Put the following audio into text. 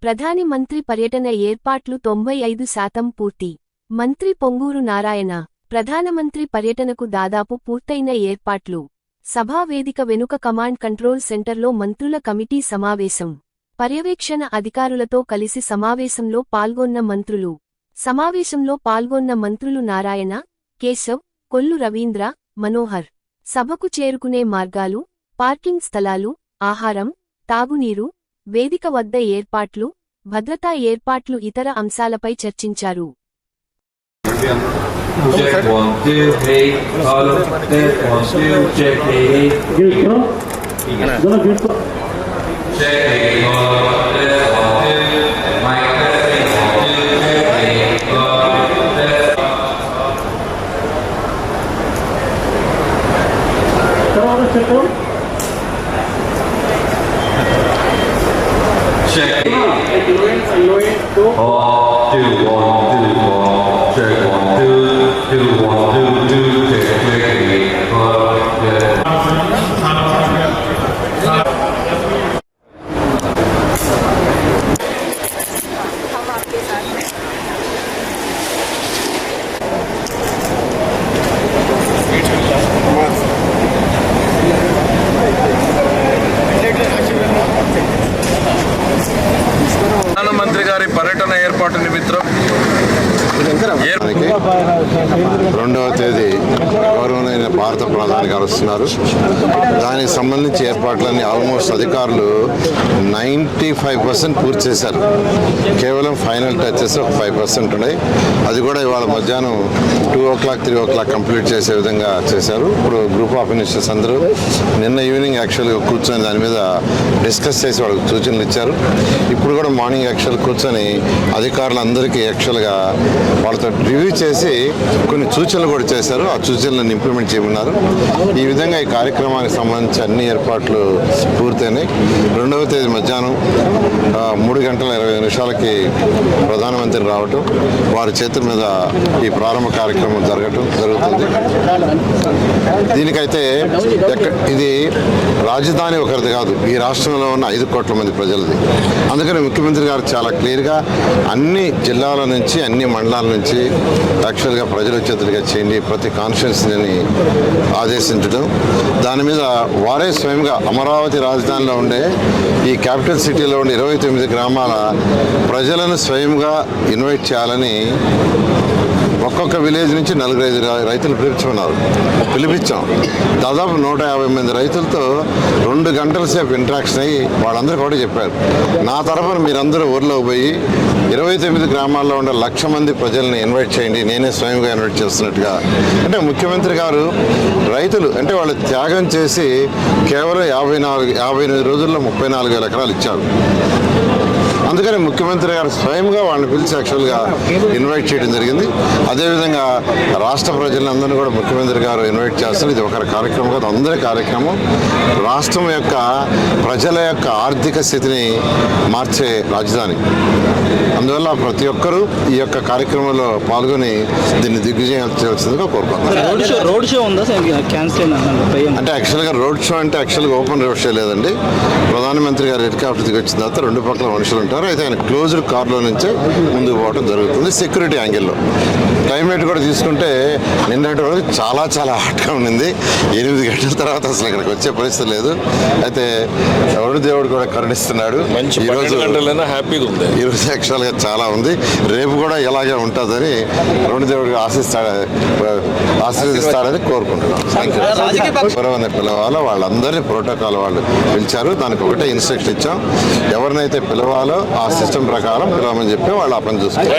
ప్రధాని మంత్రి పర్యటన ఏర్పాట్లు 95% పూర్తి. మంత్రి పొంగూరు నారాయణ ప్రధానమంత్రి పర్యటనకు దాదాపు పూర్తయిన ఏర్పాట్లు. సభా వేదిక వెనుక కమాండ్ కంట్రోల్ సెంటర్లో మంత్రుల కమిటీ సమావేశం. పర్యవేక్షణ అధికారులతో కలిసి సమావేశంలో పాల్గొన్న మంత్రులు. సమావేశంలో పాల్గొన్న మంత్రులు నారాయణ, కేశవ్, కొల్లు రవీంద్ర, మనోహర్. సభకు చేరుకునే మార్గాలు, పార్కింగ్ స్థలాలు, ఆహారం, తాగునీరు, వేదిక వద్ద ఏర్పాట్లు, భద్రతా ఏర్పాట్లు ఇతర అంశాలపై చర్చించారు. Check. 1, 2, 1, 2, 1. Check 1, 2, 1, 2, 2. ప్రధానమంత్రి గారి పర్యటన ఏర్పాటు నిమిత్తం 2వ తేదీ గౌరవనీయ భారత ప్రధాని గారు వస్తున్నారు. దానికి సంబంధించి ఏర్పాట్లన్నీ ఆల్మోస్ట్ అధికారులు 95% పూర్తి చేశారు. కేవలం ఫైనల్ టచెస్ ఒక 5% ఉన్నాయి. అది కూడా ఇవాళ మధ్యాహ్నం 2 o'clock 3 o'clock కంప్లీట్ చేసే విధంగా చేశారు. ఇప్పుడు గ్రూప్ ఆఫ్ మినిస్టర్స్ అందరూ నిన్న ఈవినింగ్ యాక్చువల్గా కూర్చొని దాని మీద డిస్కస్ చేసి వాళ్ళకి సూచనలు ఇచ్చారు. ఇప్పుడు కూడా మార్నింగ్ యాక్చువల్ కూర్చొని అధికారులందరికీ యాక్చువల్గా వాళ్ళతో రివ్యూ చేసి కొన్ని సూచనలు కూడా చేశారు. ఆ సూచనలను ఇంప్లిమెంట్ చేయమన్నారు. ఈ విధంగా ఈ కార్యక్రమానికి సంబంధించి అన్ని ఏర్పాట్లు పూర్తయినాయి. 2వ తేదీ మధ్యాహ్నం 3:20 ప్రధానమంత్రి రావటం, వారి చేతుల మీద ఈ ప్రారంభ కార్యక్రమం జరుగుతుంది. దీనికైతే ఇది రాజధాని ఒకరిది కాదు, ఈ రాష్ట్రంలో ఉన్న 5 కోట్ల మంది ప్రజలది. అందుకని ముఖ్యమంత్రి గారు చాలా క్లియర్గా అన్ని జిల్లాల నుంచి అన్ని మండలాల నుంచి యాక్చువల్గా ప్రజల చేతులుగా చేయండి, ప్రతి కాన్స్టిట్యున్సీని ఆదేశించడం. దాని మీద వారే స్వయంగా అమరావతి రాజధానిలో ఉండే ఈ క్యాపిటల్ సిటీలో ఉండే 29 గ్రామాల ప్రజలను స్వయంగా ఇన్వైట్ చేయాలని ఒక్కొక్క విలేజ్ నుంచి 4-5 రైతులు పిలిపించాం. దాదాపు 150 మంది రైతులతో 2 గంటల సేపు ఇంటరాక్షన్ అయ్యి వాళ్ళందరూ కూడా చెప్పారు, నా తరఫున మీరందరూ ఊర్లోకి పోయి 29 గ్రామాల్లో ఉండే 1,00,000 మంది ప్రజల్ని ఇన్వైట్ చేయండి, నేనే స్వయంగా ఇన్వైట్ చేస్తున్నట్టుగా. అంటే ముఖ్యమంత్రి గారు రైతులు అంటే వాళ్ళు త్యాగం చేసి కేవలం 58 రోజుల్లో 34,000 ఎకరాలు ఇచ్చారు. అందుకని ముఖ్యమంత్రి గారు స్వయంగా వాళ్ళని పిలిచి యాక్చువల్గా ఇన్వైట్ చేయడం జరిగింది. అదేవిధంగా రాష్ట్ర ప్రజలందరినీ కూడా ముఖ్యమంత్రి గారు ఇన్వైట్ చేస్తారు. ఇది ఒక కార్యక్రమం కాదు, అందరి కార్యక్రమం. రాష్ట్రం యొక్క ప్రజల యొక్క ఆర్థిక స్థితిని మార్చే రాజధాని. అందువల్ల ప్రతి ఒక్కరూ ఈ యొక్క కార్యక్రమంలో పాల్గొని దీన్ని దిగ్విజయం చేయాల్సిందిగా కోరుకుంటున్నాను. అంటే యాక్చువల్గా రోడ్ షో అంటే యాక్చువల్గా ఓపెన్ రోడ్ షో లేదండి. ప్రధానమంత్రి గారు హెలికాప్టర్ దిగి వచ్చిన తర్వాత 2 పక్కల మనుషులు ఉంటారు. అయితే ఆయన క్లోజ్డ్ కార్లో నుంచే ముందుకు పోవడం జరుగుతుంది సెక్యూరిటీ యాంగిల్లో. క్లైమేట్ కూడా తీసుకుంటే నిన్నటి రోజు చాలా చాలా హాట్గా ఉండింది. 8 గంటల తర్వాత అసలు ఇక్కడికి వచ్చే పరిస్థితి లేదు. అయితే వరుణ దేవుడు కూడా కరుణిస్తున్నాడు. ఈరోజు యాక్చువల్గా చాలా ఉంది. రేపు కూడా ఇలాగే ఉంటుందని వరుణ దేవుడికి ఆశీర్వదిస్తాడని కోరుకుంటున్నాం. పిలవాలో వాళ్ళందరినీ ప్రోటోకాల్ వాళ్ళు పిలిచారు. దానికి ఒకటే ఇన్స్ట్రక్షన్ ఇచ్చాం, ఎవరినైతే పిలవాలో ఆ సిస్టమ్ ప్రకారం పిలవమని చెప్పి వాళ్ళు ఆ పని చూస్తారు.